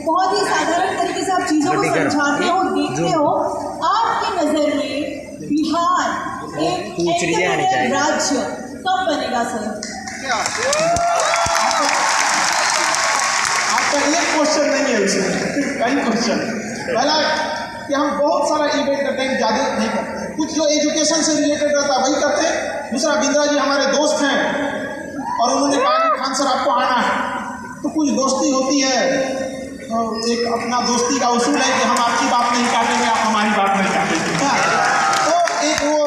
बहुत ही साधारण तरीके से आप चीज़ों को समझाते हो, देखते हो। आपकी नज़र में बिहार एक एंटरप्रेन्योर राज्य कब बनेगा सर? आपका एक क्वेश्चन नहीं है उसमें, कई क्वेश्चन। पहला कि हम बहुत सारा इवेंट करते हैं, ज़्यादा नहीं करते, कुछ जो एजुकेशन से रिलेटेड रहता है वही करते हैं। दूसरा, बिंद्रा जी हमारे दोस्त हैं और उन्होंने कहा कि खान सर आपको आना है, तो कुछ दोस्ती होती है, तो एक अपना दोस्ती का उसूल है कि हम आपकी बात नहीं काटेंगे, आप हमारी बात नहीं काटेंगे, तो एक वो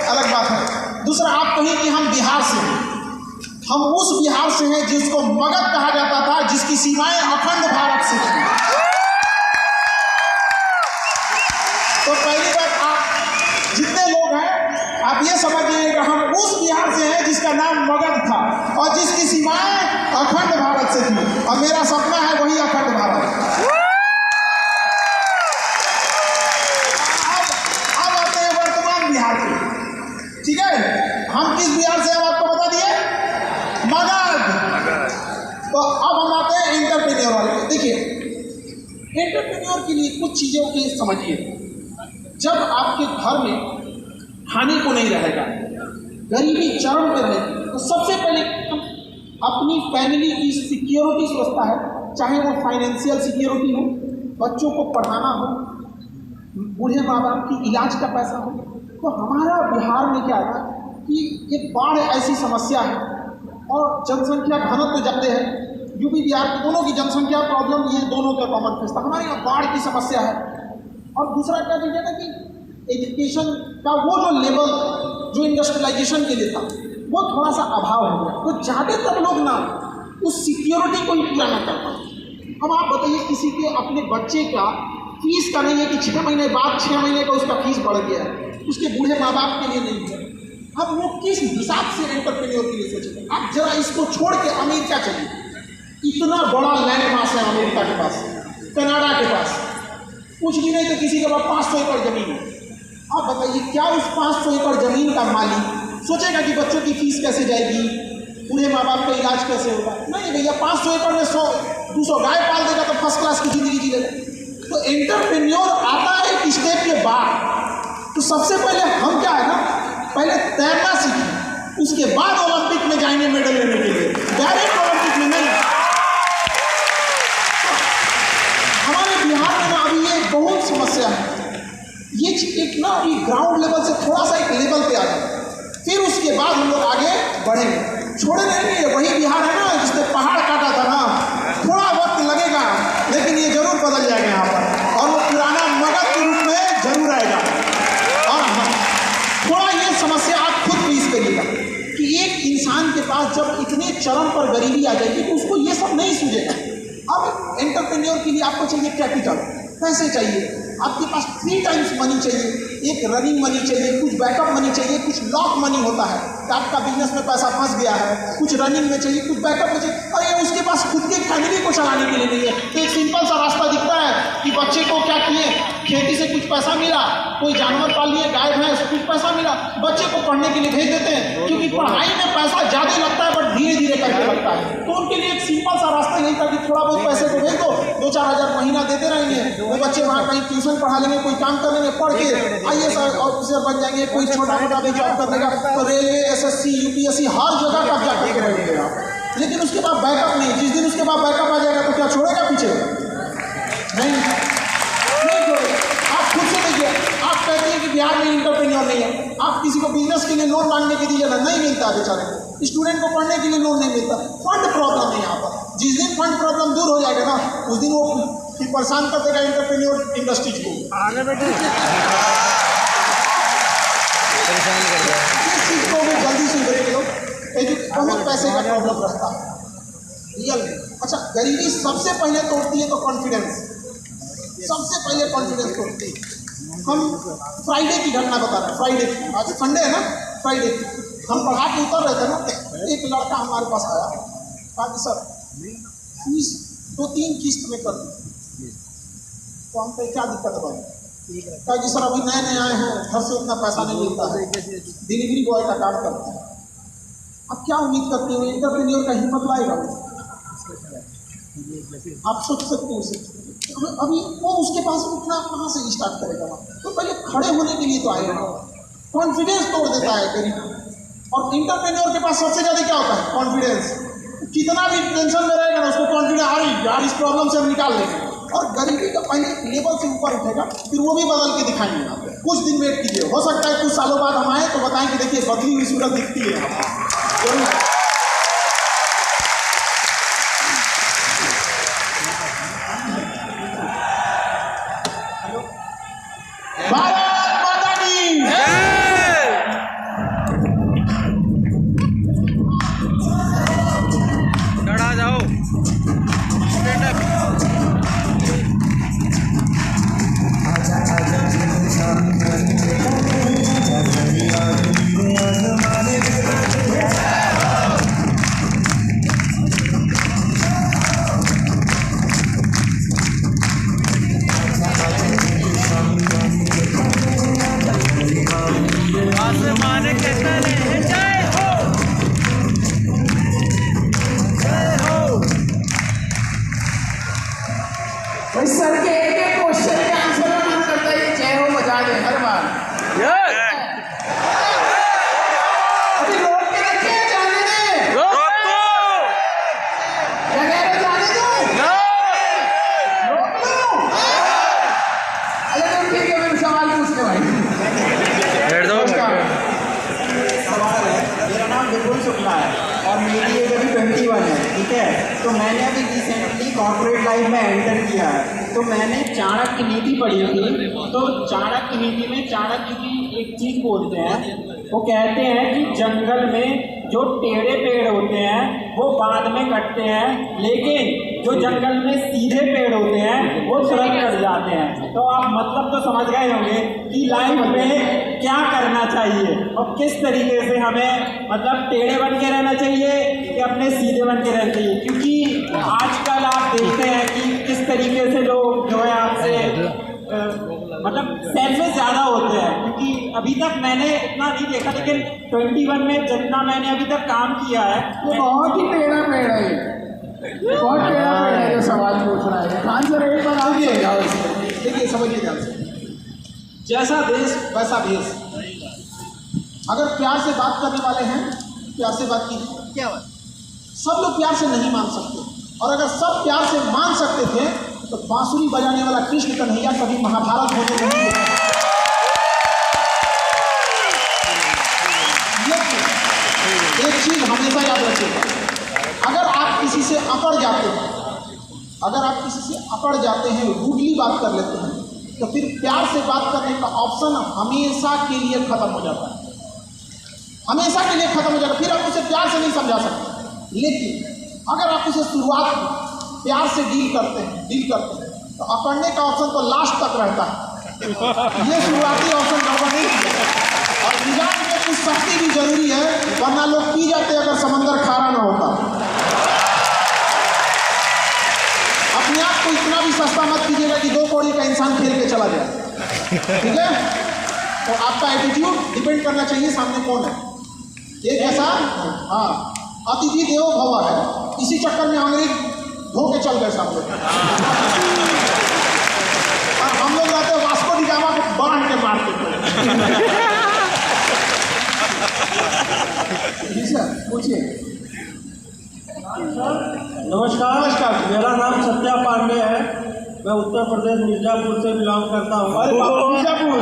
अलग बात है। दूसरा, आप कहें कि हम बिहार से हैं, हम उस बिहार से हैं जिसको मगध कहा जाता था, जिसकी सीमाएं अखंड भारत से थी। तो पहली बात, आप जितने लोग हैं आप ये समझिएगा हम उस बिहार से हैं जिसका नाम मगध था और जिसकी सीमाएं अखंड भारत से थी, और मेरा सपना है वही अखंड भारत। अब आते हैं वर्तमान बिहार के, ठीक है, हम किस बिहार से हम आपको बता दिए, मगध। तो अब हम आते हैं एंटरप्रेन्योर वाले। देखिए, एंटरप्रेन्योर के लिए कुछ चीज़ों की समझिए। जब आपके घर में खाने को नहीं रहेगा, गरीबी चरम पर रहेगी, तो सबसे पहले अपनी फैमिली की सिक्योरिटी सोचता है, चाहे वो फाइनेंशियल सिक्योरिटी हो, बच्चों को पढ़ाना हो, बूढ़े माँ बाप की इलाज का पैसा हो। तो हमारा बिहार में क्या है कि एक बाढ़ ऐसी समस्या है और जनसंख्या घनत्व ज़्यादा है। यूपी बिहार के दोनों की जनसंख्या प्रॉब्लम, ये दोनों का कॉमन फेस था। हमारे यहाँ बाढ़ की समस्या है। और दूसरा क्या चीज़ है ना कि एजुकेशन का वो जो लेवल जो इंडस्ट्रियलाइजेशन के लिए था, वो थोड़ा सा अभाव हो गया, तो ज़्यादातर लोग ना उस सिक्योरिटी को ही पूरा ना कर पाते। अब आप बताइए, किसी के अपने बच्चे का फीस का नहीं है कि 6 महीने बाद 6 महीने का उसका फीस बढ़ गया है, उसके बूढ़े माँ बाप के लिए नहीं है। अब वो किस हिसाब से एंटरप्रेन्योर के लिए सोचेंगे? आप जरा इसको छोड़ के अमेरिका चलिए, इतना बड़ा लैंड मास है अमेरिका के पास, कनाडा के पास, कुछ भी नहीं तो किसी के पास 500 एकड़ जमीन है। आप बताइए, क्या उस 500 एकड़ जमीन का मालिक सोचेगा कि बच्चों की फीस कैसे जाएगी, बूढ़े माँ बाप का इलाज कैसे होगा? नहीं भैया, 500 एकड़ में 100-200 गाय पाल देगा तो फर्स्ट क्लास की जिंदगी जी लेगा। तो एंटरप्रेन्योर आता है एक स्टेप के बाद। तो सबसे पहले हम क्या है ना, पहले तैरना सीखें, उसके बाद ओलंपिक में जाएंगे मेडल लेने के लिए, डायरेक्ट ओलंपिक में नहीं। हमारे बिहार में ना अभी ये बहुत समस्या है। ये एक ना अभी ग्राउंड लेवल से थोड़ा सा एक लेवल पे आ जाए, फिर उसके बाद हम लोग आगे बढ़ेंगे। छोड़े नहीं, वही बिहार है ना जिसने पहाड़ काटा था ना, थोड़ा वक्त लगेगा लेकिन ये जरूर बदल जाएगा यहाँ पर, और वो पुराना मगध के रूप में जरूर आएगा। और थोड़ा ये समस्या आप खुद फेस करिएगा कि एक इंसान के पास जब इतने चरम पर गरीबी आ जाएगी तो उसको ये सब नहीं सूझेगा। अब एंटरप्रेन्योर के लिए आपको चाहिए कैपिटल, पैसे चाहिए, आपके पास 3 टाइम्स मनी चाहिए। एक रनिंग मनी चाहिए, कुछ बैकअप मनी चाहिए, कुछ लॉक मनी होता है कि आपका बिजनेस में पैसा फंस गया है, कुछ रनिंग में चाहिए, कुछ बैकअप में चाहिए, और ये उसके पास खुद के फैमिली को चलाने के लिए नहीं है। तो एक सिंपल सा रास्ता दिखता है कि बच्चे को क्या किए, खेती से कुछ पैसा मिला, कोई जानवर पाल लिए, गाय भैंस, कुछ पैसा मिला, बच्चे को पढ़ने के लिए भेज देते हैं, क्योंकि पढ़ाई में पैसा ज़्यादा लगता है बट धीरे धीरे करके लगता है। तो उनके लिए एक सिंपल सा रास्ता यही था कि थोड़ा बहुत पैसे को भेज दो, 2-4 हज़ार महीना देते रहेंगे, वो बच्चे वहाँ कहीं ट्यूशन पढ़ा लेंगे, कोई काम कर लेंगे, पढ़ के IAS ऑफिसर बन जाएंगे, कोई छोटा मोटा भी जॉब कर लेगा, तो रेलवे, SSC, UPSC हर जगह कब्जा करके रहेगा। लेकिन उसके बाद बैकअप नहीं, जिस दिन उसके बाद बैकअप आ जाएगा तो क्या छोड़ेगा पीछे? नहीं छोड़ेगा। आप खुद से देखिए, आप कहते हैं कि बिहार में एंटरप्रेन्योर नहीं है, आप किसी को बिजनेस के लिए लोन मांगने के लिए नहीं मिलता, बेचारे को, स्टूडेंट को पढ़ने के लिए लोन नहीं मिलता, फंड प्रॉब्लम है यहाँ पर। जिस दिन फंड प्रॉब्लम दूर हो जाएगा ना, उस दिन वो फिर परेशान कर देगा एंटरप्रेन्योर इंडस्ट्रीज को। आगे बेटे परेशान कर देगा, इस चीज़ को भी जल्दी से उभरेंगे लोग। बहुत पैसे का प्रॉब्लम रहता है रियल में। अच्छा, गरीबी सबसे पहले तोड़ती है तो कॉन्फिडेंस, सबसे पहले कॉन्फिडेंस तोड़ती है। हम फ्राइडे की घटना बता रहे हैं, फ्राइडे की, आज संडे है ना, फ्राइडे हम पढ़ा के उतर रहे थे ना, एक लड़का हमारे पास आया, कहा कि सर फीस 2-3 किस्त में कर दी। तो हम पे क्या दिक्कत है? कहा कि सर अभी नए नए आए हैं, घर से उतना पैसा नहीं मिलता है, डिलीवरी बॉय का काम करते हैं। अब क्या उम्मीद करते हो एंटरप्रेन्योर का हिम्मत लाएगा? आप सोच सकते हो उसे। अभी वो उसके पास उठना कहाँ से स्टार्ट करेगा वहाँ? तो पहले खड़े होने के लिए तो आए हो। कॉन्फिडेंस तोड़ देता है गरीब। और इंटरप्रेन्योर के पास सबसे ज़्यादा क्या होता है? कॉन्फिडेंस। कितना भी टेंशन में रहेगा ना, उसको कॉन्फिडेंस आ रही यार, इस प्रॉब्लम से हम निकाल लेंगे। और गरीबी का पहले लेवल से ऊपर उठेगा, फिर वो भी बदल के दिखाएंगे। कुछ दिन वेट कीजिए, हो सकता है कुछ सालों बाद हम आए तो बताएं कि देखिए बदली हुई सूरत दिखती है। भारत माता की खड़ा जाओ, स्टैंड अप। आसमान के तले जय हो, जय हो। भाई सर के एक क्वेश्चन के आंसर में मन करता है जय हो बजा दे हर बार। अभी रोक के रखे, जाने दे। रोको, जगह पे जाने दो। रोक लो। अरे तो ठीक है, मेरे सवाल पूछ ले भाई। बैठ दो। सवाल है, मेरा नाम विपुल शुक्ला है और मेरी एज अभी 21 है, ठीक है। तो मैंने अभी रिसेंटली कॉर्पोरेट लाइफ में एंटर किया है। तो मैंने चाणक्य नीति पढ़ी थी। तो चाणक्य नीति में चाणक्य जी एक चीज़ बोलते हैं, वो कहते हैं कि जंगल में जो टेढ़े पेड़ होते हैं वो बाद में कटते हैं, लेकिन जो जंगल में सीधे पेड़ होते हैं वो तुरंत कट जाते हैं। तो आप मतलब तो समझ गए होंगे कि लाइफ में क्या करना चाहिए और किस तरीके से हमें मतलब टेढ़े बन के रहना चाहिए कि अपने सीधे बन के रहना चाहिए। क्योंकि आजकल आप देखते हैं कि किस तरीके से लोग जो है आपसे मतलब सेल्फिश ज़्यादा होते हैं। क्योंकि अभी तक मैंने इतना नहीं देखा, लेकिन 21 में जितना मैंने अभी तक काम किया है वो बहुत ही टेढ़ा पेड़ है, ये बहुत टेढ़ा पेड़ है जो सवाल पूछ रहा है। आंसर एक बार आगे जाओ इसमें। देखिए समझिए ध्यान से, जैसा देश वैसा भेष। अगर प्यार से बात करने वाले हैं, प्यार से बात कीजिए। क्या बात? सब लोग प्यार से नहीं मान सकते, और अगर सब प्यार से मान सकते थे तो बांसुरी बजाने वाला कृष्ण कन्हैया कभी महाभारत होने को नहीं देता। एक चीज हमेशा याद रखिएगा, अगर आप किसी से अकड़ जाते हैं, अगर आप किसी से अकड़ जाते हैं, रूडली बात कर लेते हैं, तो फिर प्यार से बात करने का ऑप्शन हमेशा के लिए खत्म हो जाता है। हमेशा के लिए खत्म हो जाता है, फिर आप उसे प्यार से नहीं समझा सकते। लेकिन अगर आप उसे शुरुआत में प्यार से डील करते हैं तो अकड़ने का ऑप्शन तो लास्ट तक रहता है। ये शुरुआती ऑप्शन गड़बड़ नहीं है। और मिजाज में कुछ सख्ती भी जरूरी है, वरना लोग पी जाते अगर समंदर खारा ना होता। अपने आप को इतना भी सस्ता मत कीजिएगा कि 2 कौड़ी का इंसान खेल के चला जाए, ठीक है। तो आपका एटीट्यूड डिपेंड करना चाहिए सामने कौन है। एक ऐसा हाँ अतिथि देवो भव है, इसी चक्कर में अंग्रेज धो के चल गए सामने। और हम लोग रहते वास्को डी गामा को बांध के मारते थे। जी सर पूछिए। नमस्कार, मेरा नाम सत्या पांडे है। मैं उत्तर प्रदेश मिर्जापुर से बिलोंग करता हूँ। अरे बाबा मिर्जापुर।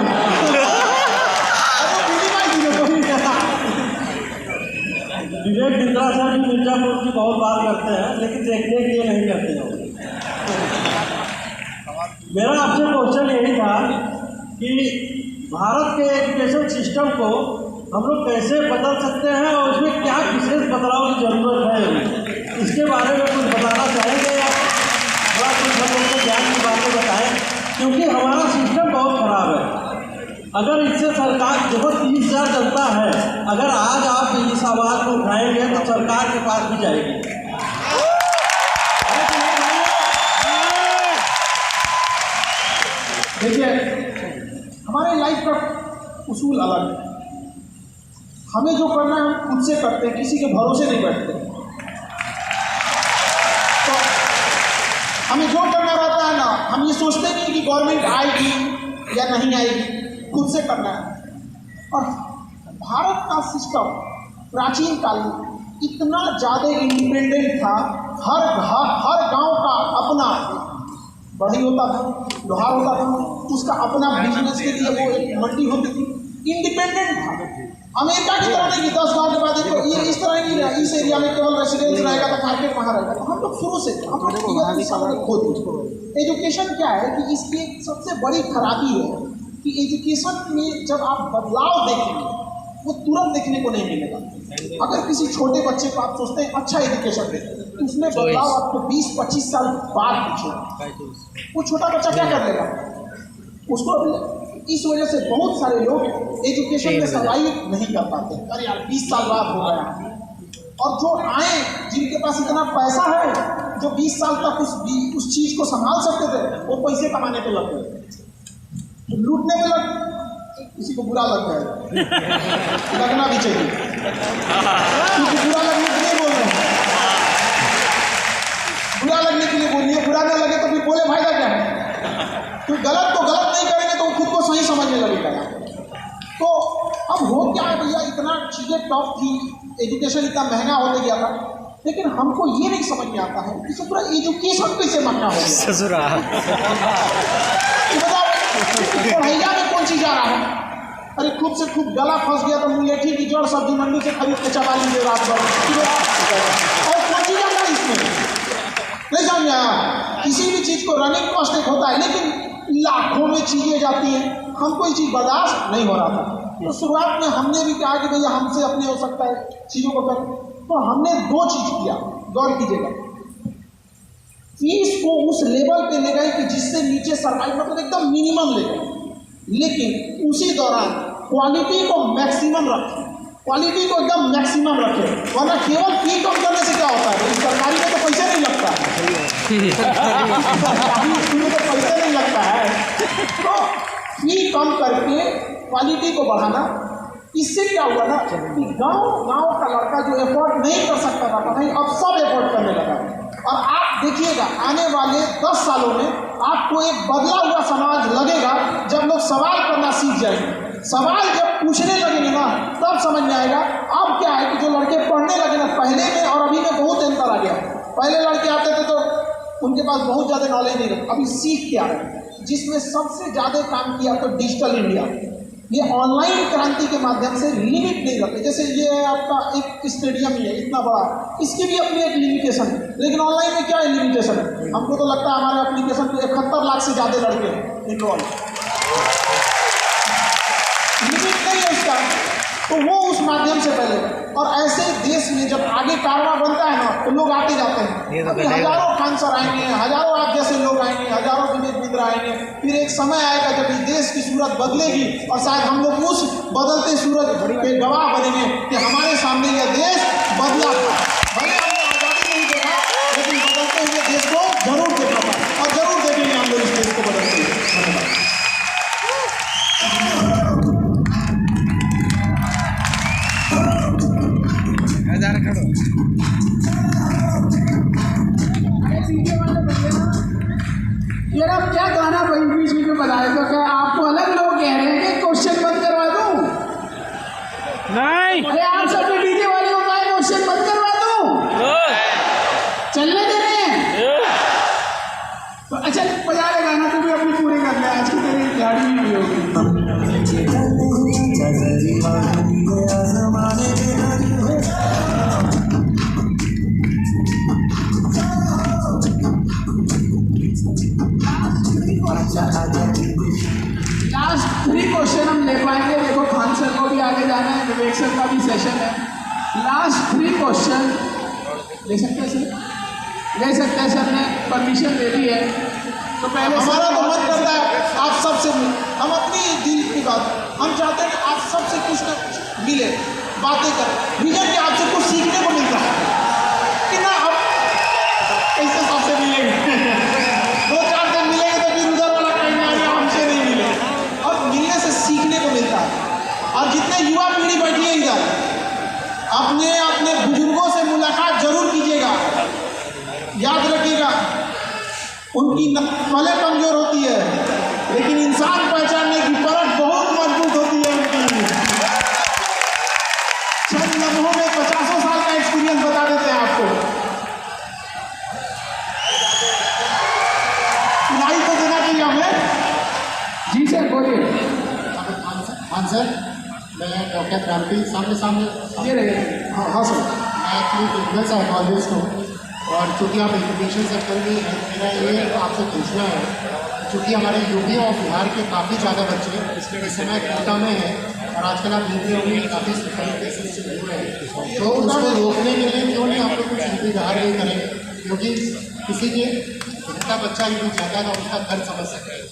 विवेक बिंद्रा सर भी मिर्जापुर की बहुत बात करते हैं, लेकिन देखने के लिए नहीं करते हैं। मेरा आपसे क्वेश्चन यही था कि भारत के एजुकेशन सिस्टम को हम लोग कैसे बदल सकते हैं और उसमें क्या विशेष बदलाव की जरूरत है, इसके बारे में कुछ बताना चाहेंगे या थोड़ा कुछ हम लोग को ज्ञान की बातें बताएं। क्योंकि हमारा सिस्टम बहुत खराब है। अगर इससे सरकार देखो 30,000 जनता है, अगर आज आप इस आवाज़ को उठाएंगे तो सरकार के पास भी जाएगी। देखिए हमारे लाइफ का उसूल अलग है। हमें जो करना है हम खुद से करते हैं, किसी के भरोसे नहीं बैठते। तो हमें जो करना रहता है ना हम ये सोचते नहीं कि गवर्नमेंट आएगी या नहीं आएगी, खुद से करना है। और भारत का सिस्टम प्राचीन काल में इतना ज़्यादा इंडिपेंडेंट था, हर गांव का अपना बढ़ई होता था, लोहार होता था, उसका अपना बिजनेस के लिए वो एक मंडी होती थी, इंडिपेंडेंट था। अमेरिका की तरह नहीं कि 10 गाँव के बाद ये इस तरह नहीं रहा, इस एरिया में केवल रेसिडेंस रहेगा तो मार्केट वहाँ रहेगा। तो हम लोग शुरू से खुद एजुकेशन क्या है कि इसकी एक सबसे बड़ी खराबी है कि एजुकेशन में जब आप बदलाव देखेंगे वो तुरंत देखने को नहीं मिलेगा। अगर किसी छोटे बच्चे को आप सोचते हैं अच्छा एजुकेशन दे तो उसमें बदलाव आपको 20-25 साल बाद दिखेगा। वो छोटा बच्चा क्या कर लेगा उसको, इस वजह से बहुत सारे लोग एजुकेशन में सर्वाइव नहीं कर पाते। अरे यार 20 साल बाद हो गया। और जो आए जिनके पास इतना पैसा है, जो 20 साल तक उस चीज़ को संभाल सकते थे, वो पैसे कमाने पे लग गए, लूटने में लग। किसी को बुरा लग गया, लगना भी चाहिए, क्योंकि बुरा लगने के लिए बोल रहे हैं, बुरा लगने के लिए बोलिए, बुरा ना लगे तो फिर बोले फायदा क्या है। तो गलत नहीं करेंगे तो खुद को सही समझने लगेगा। तो अब हो क्या है भैया, इतना चीज़ें टफ थी, एजुकेशन इतना महंगा होने गया था, लेकिन हमको ये नहीं समझ में आता है कि पूरा एजुकेशन कैसे महंगा हो गया। पढ़ाइया में कौन चीज़ आ रहा है। अरे खूब से खूब गला फंस गया तो मुलेठी की जड़ सब्जी मंडी से खरीद के चबा लीजिए रात भर, और कौन चीज़ आता है इसमें नहीं समझ आया। किसी भी चीज़ को रनिंग कॉस्ट एक होता है, लेकिन लाखों में चीज़ें जाती हैं, हमको ये चीज़ बर्दाश्त नहीं हो रहा था। तो शुरुआत में हमने भी कहा कि भैया हमसे अपने हो सकता है चीज़ों को करें, तो हमने 2 चीज़ किया, गौर कीजिएगा। फीस को उस लेवल पे ले गए कि जिससे नीचे सरकारी मतलब एकदम मिनिमम ले गए, लेकिन उसी दौरान क्वालिटी को मैक्सिमम रखें, क्वालिटी को एकदम मैक्सिमम रखें। वरना केवल फी कम करने से क्या होता है, सरकारी में तो पैसे नहीं लगता है, सरकारी स्कूल में तो पैसे नहीं लगता है। तो फी कम करके क्वालिटी को बढ़ाना, इससे क्या हुआ ना कि गांव का लड़का जो एफोर्ड नहीं कर सकता था पढ़ाई, अब सब एफोर्ड करने लगा। और आप देखिएगा आने वाले 10 सालों में आपको एक बदला हुआ समाज लगेगा जब लोग सवाल करना सीख जाएंगे। सवाल जब पूछने लगेंगे ना तब समझ में आएगा। अब क्या है कि जो लड़के पढ़ने लगे ना, पहले में और अभी में बहुत अंतर आ गया। पहले लड़के आते थे तो उनके पास बहुत ज़्यादा नॉलेज नहीं रहता, अभी सीख के आ रहे हैं। जिसमें सबसे ज़्यादा काम किया तो डिजिटल इंडिया, ये ऑनलाइन क्रांति के माध्यम से लिमिट नहीं रखते। जैसे ये आपका एक स्टेडियम ही है इतना बड़ा, इसकी भी अपनी एक लिमिटेशन है, लेकिन ऑनलाइन में क्या है लिमिटेशन है। हमको तो लगता है हमारे एप्लीकेशन पे 71 लाख से ज़्यादा लड़के हैं इनरोल, लिमिट नहीं है उसका, तो वो उस माध्यम से पहले। और ऐसे देश में जब आगे कारवा बनता है ना तो लोग आते जाते हैं, अभी हजारों खान सर आएंगे, हजारों आप जैसे लोग आएंगे, हजारों विवेक बिंद्रा आएंगे। फिर एक समय आएगा जब इस देश की सूरत बदलेगी और शायद हम लोग उस बदलते सूरत के गवाह बनेंगे कि हमारे सामने यह देश बदला था। भले हमने आज़ादी नहीं देखा, लेकिन बदलते हुए देश को जरूर देखा था और जरूर देखेंगे हम लोग इस देश को बदलते हुए। यार आप क्या गाना बीच में बताए तो क्या आपको अलग लोग कह रहे हैं कि क्वेश्चन बंद करवा दूं? नहीं, अरे आप सब डीजे वाले को कहा क्वेश्चन बंद करवा दूं? चलने दे रहे हैं तो अच्छा बजा ले गाना, तू भी अपनी पूरी कर ले, आज की तेरी गाड़ी भी नहीं होगी। लास्ट 3 क्वेश्चन हम ले पाएंगे। देखो खान सर को भी आगे जाना है, विवेक सर का भी सेशन है। लास्ट 3 क्वेश्चन ले सकते हैं सर? ले सकते हैं सर, ने परमिशन दे दी है। तो पहले हमारा तो मन करता है आप सबसे हम अपनी दिल की बात, हम चाहते हैं कि आप सबसे कुछ न कुछ मिले, बातें करें, विजन कि आपसे कुछ सीखने को मिलता है कि ना। अब कैसे सबसे मिलेंगे 2-4 दिन मिलेंगे तो फिर उधर वाला कहीं ना हमसे नहीं मिले, और मिलने से सीखने को मिलता है। और जितने युवा पीढ़ी बैठी है इधर, अपने बुजुर्गों से मुलाकात जरूर कीजिएगा। याद रखिएगा उनकी नकलें कमजोर होती है, लेकिन इंसान पहचानने की परख बहुत मजबूत होती है उनकी। चंद लम्हों में 50 साल का एक्सपीरियंस बता देते हैं आपको। सुनाई तो देना चाहिए हमें। जी सर बोलिए। हाँ सर, मैं डॉक्टर क्रांति सामने ये रहे। हाँ हाँ सर। मैं एक्चुअली क्लिनिकल साइकोलॉजिस्ट हूँ, और चूँकि आप एजुकेशन सेक्टर में हैं, मेरा ये आपसे पूछना है, चूँकि हमारे यूपी और बिहार के काफ़ी ज़्यादा बच्चे इस समय कोटा में हैं, और आजकल आप देख रहे होंगे काफ़ी सुसाइड केसेस से हो रहे हैं, तो उसको रोकने के लिए क्यों नहीं आप लोग कुछ यूपी बिहार नहीं करें, क्योंकि किसी के इतना बच्चा यदि जाता है तो उसका दर्द समझ सकते हैं।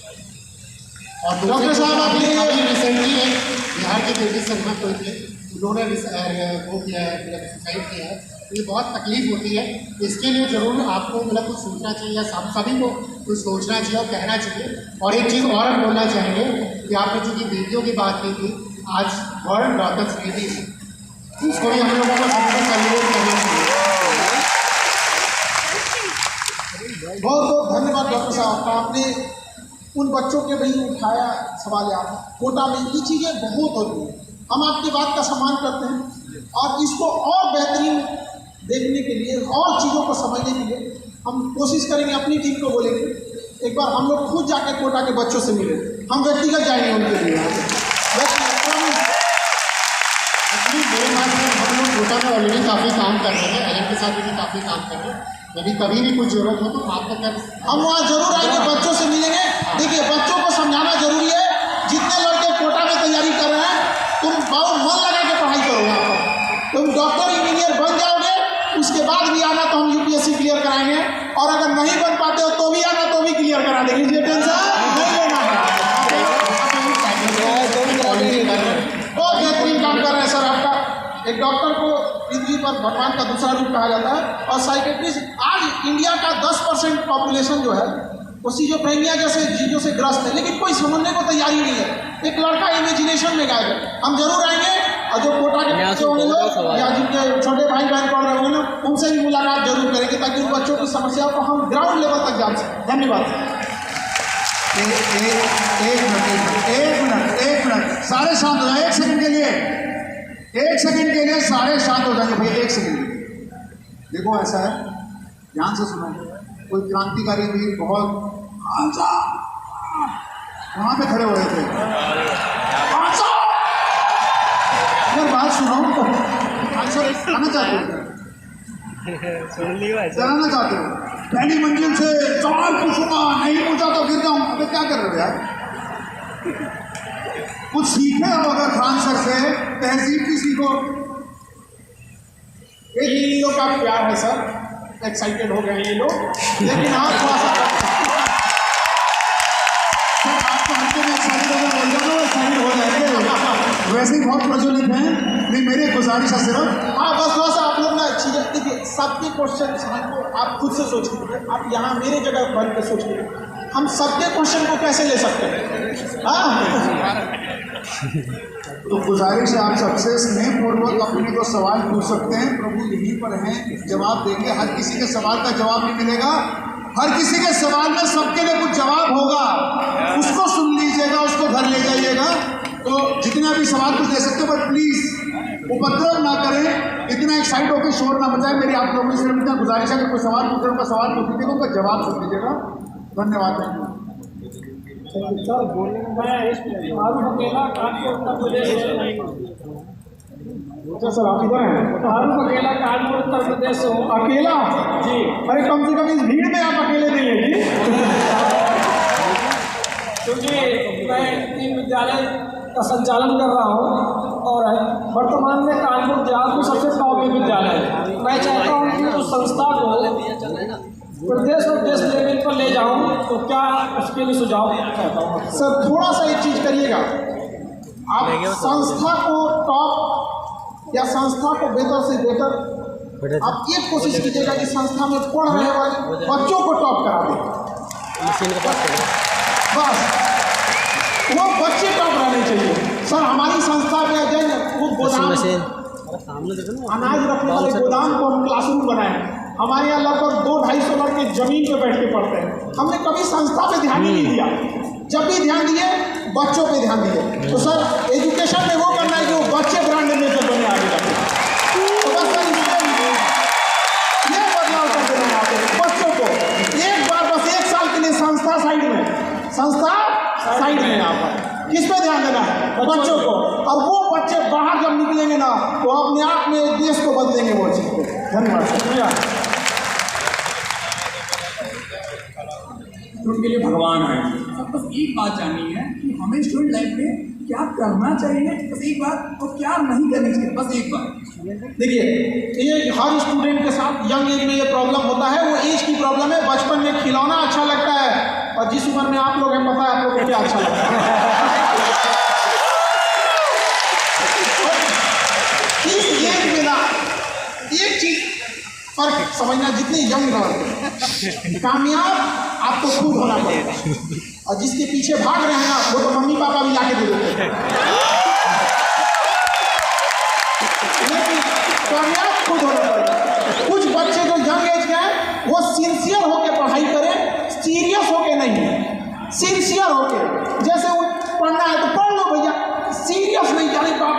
और डॉक्टर साहब अभी आपने रिसेंटली एक बिहार के बेटी सलमा कोई थे, उन्होंने वो किया है, मतलब सुसाइड किया है, तो ये बहुत तकलीफ होती है। इसके लिए ज़रूर आपको मतलब कुछ सोचना चाहिए, या सभी को कुछ सोचना चाहिए और कहना चाहिए। और एक चीज़ और हम बोलना चाहेंगे कि आपने चूँकि बेटियों की बात की थी, आज वर्ल्ड डॉटर्स डे भी है, उसको भी हम लोगों को सेलिब्रेट करना चाहिए। बहुत बहुत धन्यवाद डॉक्टर साहब का, आपने उन बच्चों के भी उठाया सवाल याद। कोटा में ये चीज़ें बहुत होती हैं, हम आपकी बात का सम्मान करते हैं, और इसको और बेहतरीन देखने के लिए और चीज़ों को समझने के लिए हम कोशिश करेंगे, अपनी टीम को बोलेंगे एक बार हम लोग खुद जाके कोटा के बच्चों से मिले, हम व्यक्तिगत जाएंगे उनके लिए। एक्चुअली मेरे बात में हम लोग कोटा में ऑलरेडी काफ़ी काम कर रहे हैं, एल के साथ भी काफ़ी काम कर रहे हैं। यदि कभी भी कुछ जरूरत हो तो आपको क्या हम वहाँ जरूर आएंगे, बच्चों से मिलेंगे। देखिए बच्चों को समझाना जरूरी है, जितने लड़के कोटा में तैयारी कर रहे हैं, तुम बहुत मन लगा के पढ़ाई करो, यहाँ पर तुम डॉक्टर इंजीनियर बन जाओगे, उसके बाद भी आना तो हम यूपीएससी क्लियर कराएंगे, और अगर नहीं बन पाते हो तो भी आना, तो भी क्लियर करा देंगे, ये टेंशन नहीं लेना है। बहुत बेहतरीन काम कर रहे हैं सर आपका। एक डॉक्टर को पृथ्वी पर भगवान का दूसरा रूप कहा जाता है, और साइकेट्रिस्ट आज इंडिया का 10% पॉपुलेशन जो है वो सिजोफ्रेनिया जैसे चीज़ों से ग्रस्त है, लेकिन कोई समझने को तैयारी नहीं है। एक लड़का इमेजिनेशन में गायब है। हम जरूर आएंगे, और जो कोटा के बच्चे होंगे लोग, या जिनके छोटे भाई बहन पढ़ रहे होंगे ना, उनसे भी मुलाकात जरूर करेंगे, ताकि उन बच्चों की समस्याओं को हम ग्राउंड लेवल तक जान सकें। धन्यवाद। एक मिनट सारे शांत हो जाए, 1 सेकंड के लिए, 1 सेकंड के लिए सारे शांत हो जाएंगे भैया, 1 सेकंड। देखो ऐसा है, ध्यान से सुनो, कोई क्रांतिकारी भी बहुत वहां पे खड़े हो रहे थे, यार बात सुनो, आंसर आना चाहते हो, डराना चाहते हो, पहली मंजिल से सवाल पूछूंगा, नहीं पूछा तो गिर जाऊं, अबे क्या कर रहे हो यार, कुछ सीखे हो अगर खान सर से, तहजीब की सीखो। ये लोग का प्यार है सर, एक्साइटेड हो गए ये लोग, लेकिन आप थोड़ा सा आपको हल्के में एक्साइटेड होकर बोल जाओ, एक्साइटेड हो जाएंगे, वैसे ही बहुत प्रज्वलित हैं। नहीं मेरी गुजारिश है सिर्फ, हाँ बस थोड़ा सा आप लोग ना चीज़ें देखिए, सबके क्वेश्चन को आप खुद से सोच लीजिए। आप यहाँ मेरे जगह बन के सोच लीजिए, हम सबके क्वेश्चन को कैसे ले सकते हैं। हाँ तो गुजारिश है आप सबसे स्नेहपूर्वक अपने को सवाल पूछ सकते हैं, प्रभु यहीं पर हैं, जवाब देंगे। हर किसी के सवाल का जवाब नहीं मिलेगा, हर किसी के सवाल में सबके लिए कुछ जवाब होगा, उसको सुन लीजिएगा, उसको घर ले जाइएगा। तो जितने भी सवाल कुछ दे सकते हो, बट प्लीज़ उपद्रव ना करें, इतना एक्साइट होकर शोर ना मचाएं। मेरी आप लोगों से इतना गुजारिश है कि कोई सवाल पूछ रहे, उनका सवाल पूछ लीजिएगा, उनका जवाब सुन लीजिएगा। धन्यवाद। सर बोलने में फारूक अकेला कानपुर उत्तर प्रदेश से। अच्छा सर आप इधर हैं? फारूक अकेला कानपुर उत्तर प्रदेश से हूँ। अकेला जी। अरे कम से कम इस भीड़ में आप अकेले नहीं हैं जी। क्योंकि मैं तीन विद्यालय का संचालन कर रहा हूँ, और वर्तमान में कानपुर देहात में सबसे टॉप विद्यालय है। मैं चाहता हूँ कि उस संस्था को प्रदेश और देश लेवल पर ले जाऊँ, तो क्या उसके लिए सुझाव चाहता हूँ। सर थोड़ा सा एक चीज़ करिएगा, आप संस्था को टॉप या संस्था को बेहतर से बेहतर आप ये कोशिश कीजिएगा कि संस्था में पढ़ रहे वाले बच्चों को टॉप करा दें। बस वो बच्चे टॉप रहने चाहिए। सर हमारी संस्था में जो वो गोदाम अनाज रखने वाले गोदाम को हम क्लासरूम बनाए, हमारे यहाँ लगभग 200-250 लड़के जमीन पे बैठ के पढ़ते हैं। हमने कभी संस्था पे ध्यान ही नहीं दिया। जब भी ध्यान दिए बच्चों पे ध्यान दिए। तो सर एजुकेशन में वो करना है कि वो बच्चे ब्रांड एम्बेसडर बने आगे जाके। तो बस सर ये बदलाव कर देना है आप बच्चों को। एक बार बस 1 साल के लिए संस्था साइड में यहाँ पर किस पे ध्यान देना है? बच्चों को। और वो बच्चे बाहर जब निकलेंगे ना तो अपने आप में देश को बदलेंगे वो चीज़ को। धन्यवाद सर। स्टूडेंट के लिए भगवान है। अब बस एक बात जाननी है कि हमें स्टूडेंट लाइफ में क्या करना चाहिए, बस एक बात, और क्या नहीं करनी चाहिए, बस एक बात। देखिए, ये हर स्टूडेंट के साथ यंग एज में ये प्रॉब्लम होता है। वो एज की प्रॉब्लम है। बचपन में खिलौना अच्छा लगता है और जिस उम्र में आप लोग हैं पता है आप लोग को क्या अच्छा लगता है। इस एज में ना एक चीज फर्क समझना, जितने यंग रहते कामयाब आपको खुद होना पड़ेगा और जिसके पीछे भाग रहे हैं ना वो तो मम्मी पापा भी लाके दे देते हैं। लेकिन कामयाब खुद होना पड़ेगा। कुछ बच्चे जो यंग एज के हैं वो सिंसियर होकर पढ़ाई करें, सीरियस होके नहीं, सिंसियर होके। जैसे वो पढ़ना है तो पढ़ लो भैया, सीरियस नहीं जाने बाप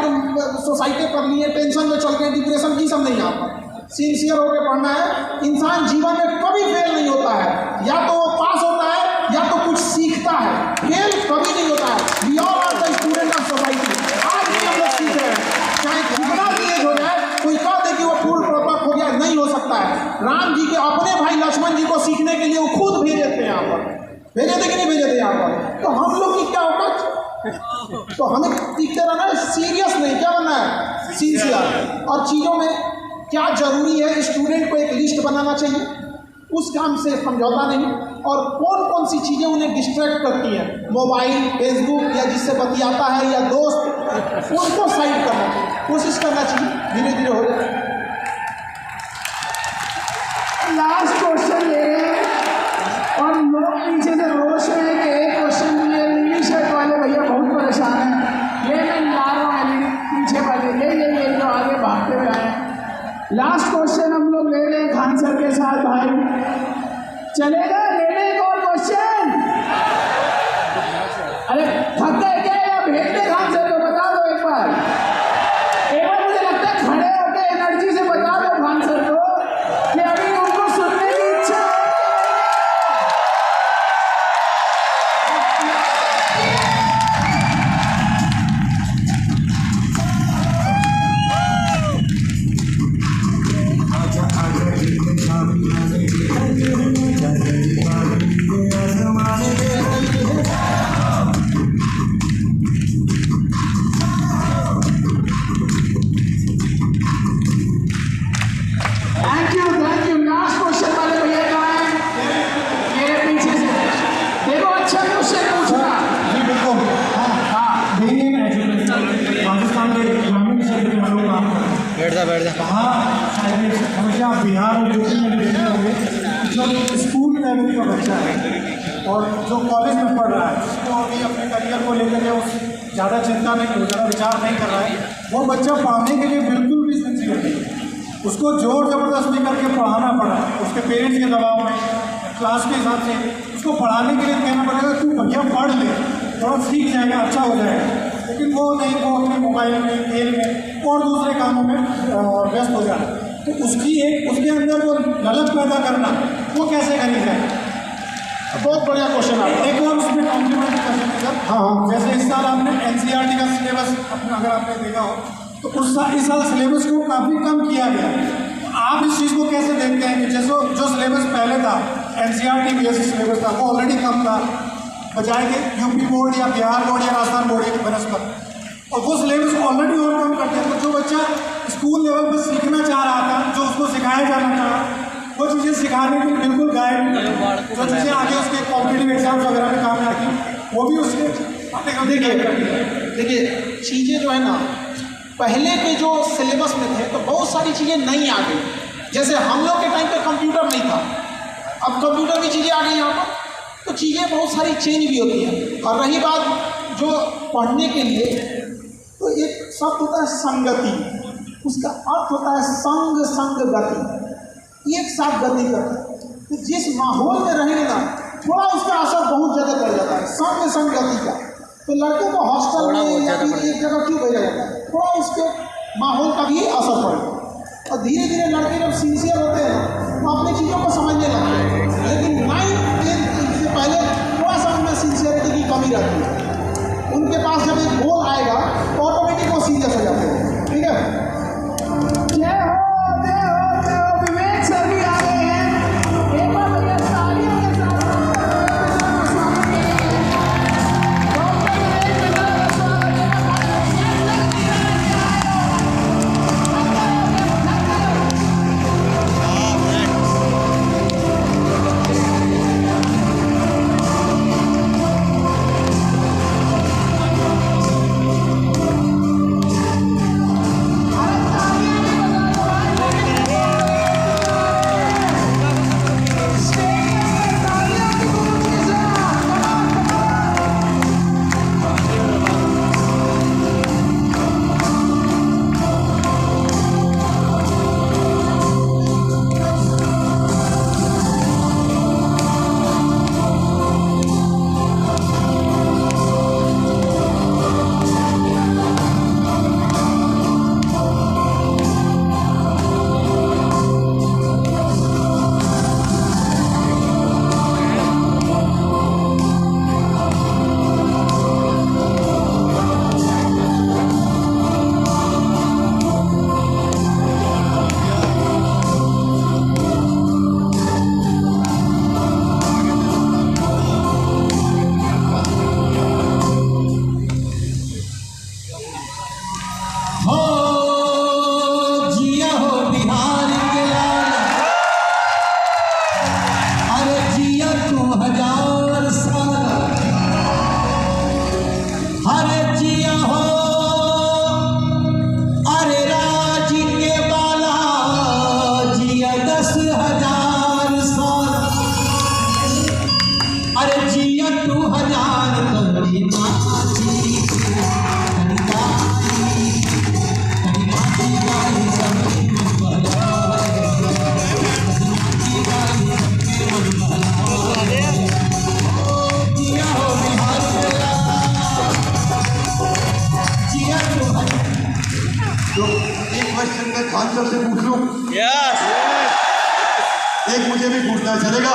सोसाइटी कर लिए, टेंशन में चल गए, डिप्रेशन की सब नहीं आता। सिंसियर होकर पढ़ना है। इंसान जीवन में कभी फेल नहीं होता है। या तो वो पास होता है या तो कुछ सीखता है। फेल कभी नहीं होता है। We all are the student of society. आज भी हम लोग सीख रहे हैं। चाहे कितना भी एज हो जाए, कोई कह दे कि वो फुल परफेक्ट हो गया, नहीं हो सकता है। राम जी के अपने भाई लक्ष्मण जी को सीखने के लिए वो खुद भेजे थे यहाँ पर। भेजे थे कि नहीं भेजे थे यहाँ पर? तो हम लोग की क्या औकात? तो हमें सीखते रहना है, सीरियस नहीं, क्या बनना है? सिंसियर। और चीज़ों में क्या जरूरी है, स्टूडेंट को एक लिस्ट बनाना चाहिए, उस काम से समझौता नहीं। और कौन कौन सी चीज़ें उन्हें डिस्ट्रैक्ट करती हैं, मोबाइल, फेसबुक या जिससे बतियाता है या दोस्त, उनको साइड करना चाहिए, कोशिश करना चाहिए, धीरे धीरे हो जाए। लास्ट क्वेश्चन ले रहे हैं और लोग पीछे से रोश में है कि एक क्वेश्चन के लिए नीली शर्ट वाले भैया बहुत परेशान हैं। ये मैं ला रहा हूँ पीछे वाले, ये जो आगे भागते हुए आए। लास्ट क्वेश्चन हम लोग ले रहे हैं खान सर के साथ। भाई चलेगा लेने एक और क्वेश्चन? अरे थक गए क्या या भेज दे खान सर को? बता दो एक बार मुझे लगता है खड़े होकर एनर्जी से बता दो खान सर को कि अभी उनको सुनने की इच्छा है। Thank you. लास्ट क्वेश्चन वाले भैया कहाँ हैं? मेरे पीछे से देखो, अच्छा क्वेश्चन पूछना। जी बिल्कुल। हाँ, राजस्थान के ग्रामीण क्षेत्र में हम लोग काम करते हैं। बैठ जा। कहाँ शायद ये समस्या बिहार और यूपी में भी देखे होंगे। जो स्कूल लेवल का बच्चा है और जो कॉलेज में पढ़ रहा है, उसको अभी अपने करियर को लेकर के ज़्यादा चिंता नहीं, ज़्यादा विचार नहीं कर रहा है, वो बच्चा पढ़ने के लिए बिल्कुल भी सिंसियर नहीं है। उसको जोर ज़बरदस्ती करके पढ़ाना पड़ा, उसके पेरेंट्स के दबाव में, क्लास के हिसाब से उसको पढ़ाने के लिए कहना पड़ेगा तू भैया पढ़ ले, थोड़ा सीख जाएगा, अच्छा हो जाएगा। लेकिन वो नहीं, वो अपने मोबाइल में, खेल में और दूसरे कामों में व्यस्त हो जाए। तो उसके अंदर वो ललच पैदा करना, वो कैसे करी जाए? बहुत बढ़िया क्वेश्चन है। एक और उसमें कॉम्प्लीमेंट कर सकते सर। हाँ, जैसे इस साल आपने NCERT का सिलेबस अपना अगर आपने देखा हो तो इस साल सिलेबस को काफ़ी कम किया गया। आप इस चीज़ को कैसे देखते हैं कि जैसे जो सिलेबस पहले था, NCERT बेसिक सिलेबस था, वो ऑलरेडी कम था, बजाय के यूपी बोर्ड या बिहार बोर्ड या राजस्थान बोर्ड की बनस्पत, और वो सिलेबस ऑलरेडी और कम करते हैं। तो जो बच्चा स्कूल लेवल पर सीखना चाह रहा था, जो उसको सिखाया जाना था, वो चीज़ें सिखाने के बिल्कुल गायब, जो चीज़ें आगे उसके कॉम्पिटिटिव एग्जाम्स वगैरह में काम आती हैं, वो भी उसके देखिए चीज़ें जो है ना, पहले के जो सिलेबस में थे तो बहुत सारी चीज़ें नई आ गई। जैसे हम लोग के टाइम पे कंप्यूटर नहीं था, अब कंप्यूटर की चीज़ें आ गई यहाँ पर, तो चीज़ें बहुत सारी चेंज भी होती हैं। और रही बात जो पढ़ने के लिए, तो एक शब्द होता है संगति, उसका अर्थ होता है संग गति। एक साथ गति करते हैं। तो जिस माहौल में रहेंगे ना, थोड़ा उसका असर बहुत ज़्यादा पड़ जाता है संग संग गति का। तो लड़कों को हॉस्टल में या फिर एक जगह क्यों भेजा जाता है, थोड़ा उसके माहौल का भी असर पड़ेगा। और धीरे धीरे लड़के जब सिंसियर होते हैं तो अपनी चीज़ों को समझने लगते हैं। लेकिन 9-10 से पहले थोड़ा सा उनमें सिंसियरिटी की कमी रहती है। उनके पास जब एक गोल आएगा तो ऑटोमेटिक वो सीरियस हो जाते हैं। ठीक है, जय हो जय हो जय हो। विवेक सर भी आ गए हैं, एक बार भैया तालियों के साथ स्वागत करें। डॉक्टर विवेक मित्रा का स्वागत तो एक क्वेश्चन मैं खान सर से पूछ लूं? एक मुझे भी पूछना चलेगा?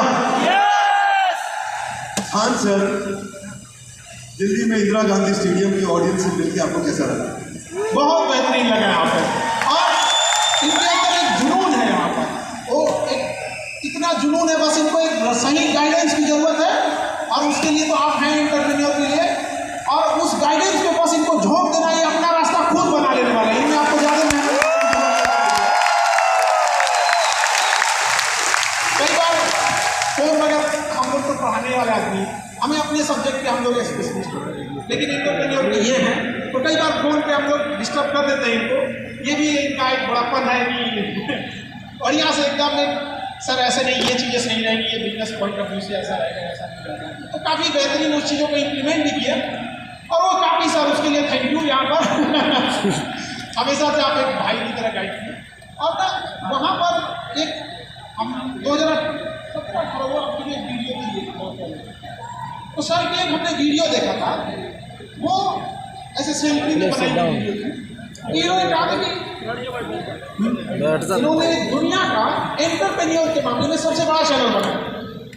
खान सर, दिल्ली में इंदिरा गांधी स्टेडियम की ऑडियंस से मिलकर आपको कैसा लगा? बहुत बेहतरीन लगा यहाँ पर। और इनके अंदर एक जुनून है यहाँ पर, वो एक इतना जुनून है, बस इनको एक सही गाइडेंस की जरूरत है। और उसके लिए तो आप हैं एंटरप्रेन्योर के लिए, और उस गाइडेंस पे बस इनको झोंक देना, ये अपना रास्ता खुद बना लेने वाला है। इनमें आपको ज़्यादा मेहनत कई बार फोन वगैरह, हम लोग तो पढ़ाने वाले आदमी, हमें अपने सब्जेक्ट पे हम लोग स्पेशलिस्ट होते हैं, लेकिन एंटरप्रेन्योर के ये हैं तो कई बार फोन पे हम लोग डिस्टर्ब कर देते हैं इनको। ये भी इनका एक बड़ापन है कि और यहाँ से एकदम सर ऐसे नहीं, ये चीज़ें सही रहेंगी, ये बिजनेस पॉइंट ऑफ व्यू से ऐसा रहेगा, ऐसा नहीं रहेगा। तो काफ़ी बेहतरीन उस चीज़ों को इम्प्लीमेंट भी किया, और वो काफ़ी सर उसके लिए थैंक यू यहाँ पर हमेशा से आप एक भाई की तरह गाइड किए। और ना वहाँ पर एक हम 2017 आपके लिए वीडियो भी देखा बहुत पहले, तो सर की एक हमने वीडियो देखा था, वो ऐसे सेल्फी में बनाई हुई वीडियो थी। इन्होंने कहा था कि इन्होंने दुनिया का एंटरप्रेन्योर के मामले में सबसे बड़ा चैनल बनाया,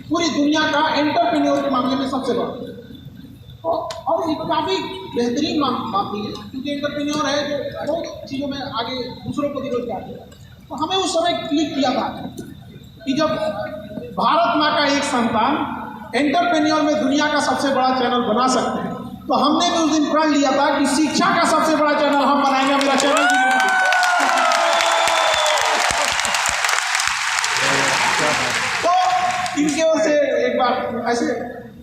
पूरी दुनिया का एंटरप्रेन्योर के मामले में सबसे बड़ा। और ये काफ़ी बेहतरीन बात भी है, क्योंकि एंटरप्रेन्योर है जो बहुत चीज़ों में आगे दूसरों को भी रोजगार देता है। तो हमें उस समय क्लिक किया था कि जब भारत माँ का एक संतान एंटरप्रेन्योर में दुनिया का सबसे बड़ा चैनल बना सकते हैं, तो हमने भी उस दिन प्रण लिया था कि शिक्षा का सबसे बड़ा चैनल हम बनाएंगे। मेरा चैनल भी तो इनकी ओर से एक बार ऐसे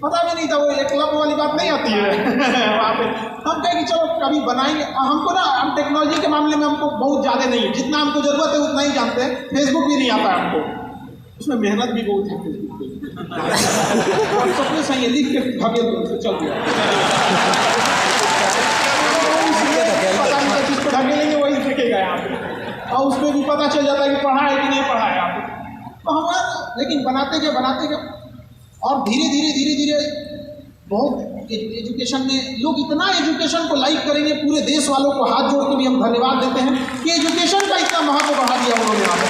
पता भी नहीं था, वो एक क्लब वाली बात नहीं आती है वहाँ पे हम कहें कि चलो कभी बनाएंगे। हमको ना, हम टेक्नोलॉजी के मामले में हमको बहुत ज़्यादा नहीं है, जितना हमको ज़रूरत है उतना ही जानते हैं। फेसबुक भी नहीं आता है हमको, उसमें मेहनत भी बहुत है फेसबुक पे। और सबने सही है, लिख के भागे तो चल गया, पता नहीं किस पर ढकेलेंगे वही फेंकेगा यहाँ पे, और उसमें भी पता चल जाता है कि पढ़ा है कि नहीं पढ़ा है यहाँ पे। तो हम लेकिन बनाते गए और धीरे धीरे बहुत एजुकेशन में लोग इतना एजुकेशन को लाइक करेंगे, पूरे देश वालों को हाथ जोड़ के भी हम धन्यवाद देते हैं कि एजुकेशन का इतना महत्व बढ़ा दिया उन्होंने यहाँ पर।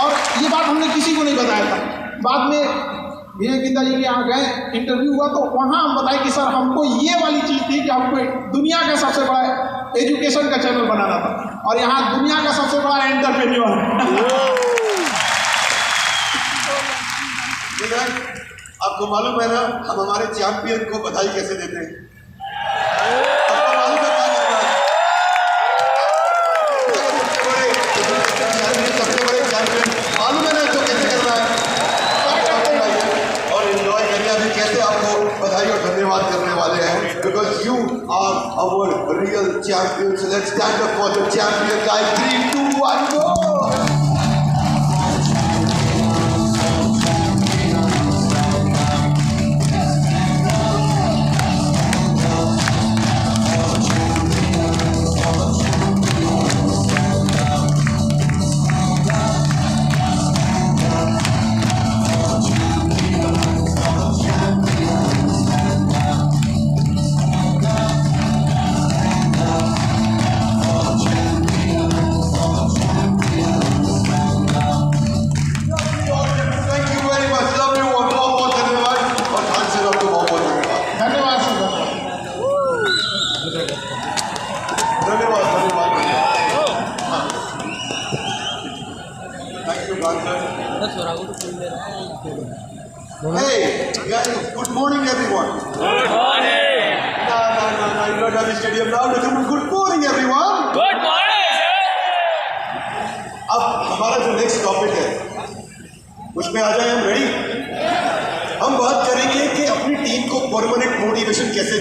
और ये बात हमने किसी को नहीं बताया था। बाद में विनय बिंदा जी के यहाँ गए, इंटरव्यू हुआ तो वहाँ हम बताए कि सर हमको ये वाली चीज़ थी कि हमको दुनिया का सबसे बड़ा एजुकेशन का चैनल बनाना था और यहाँ दुनिया का सबसे बड़ा एंटरप्रेन्योर। आपको मालूम है ना हम हमारे चैंपियन को बधाई कैसे देते हैं? आपको मालूम है क्या करना है? सबसे बड़े चैंपियन मालूम है ना जो कैसे करना है और एंजॉय करना भी कैसे आपको बधाई और धन्यवाद करने वाले हैं because you are our real champion. So let's stand up for the champion guys. 3, 2, 1 go. Hey, guys, good morning everyone. Good morning. No, you don't have the stadium now. Good morning everyone. Good morning. अब हमारा जो next topic है उसमें आ जाए हम ready. हम बात करेंगे कि अपनी टीम को परमानेंट मोटिवेशन कैसे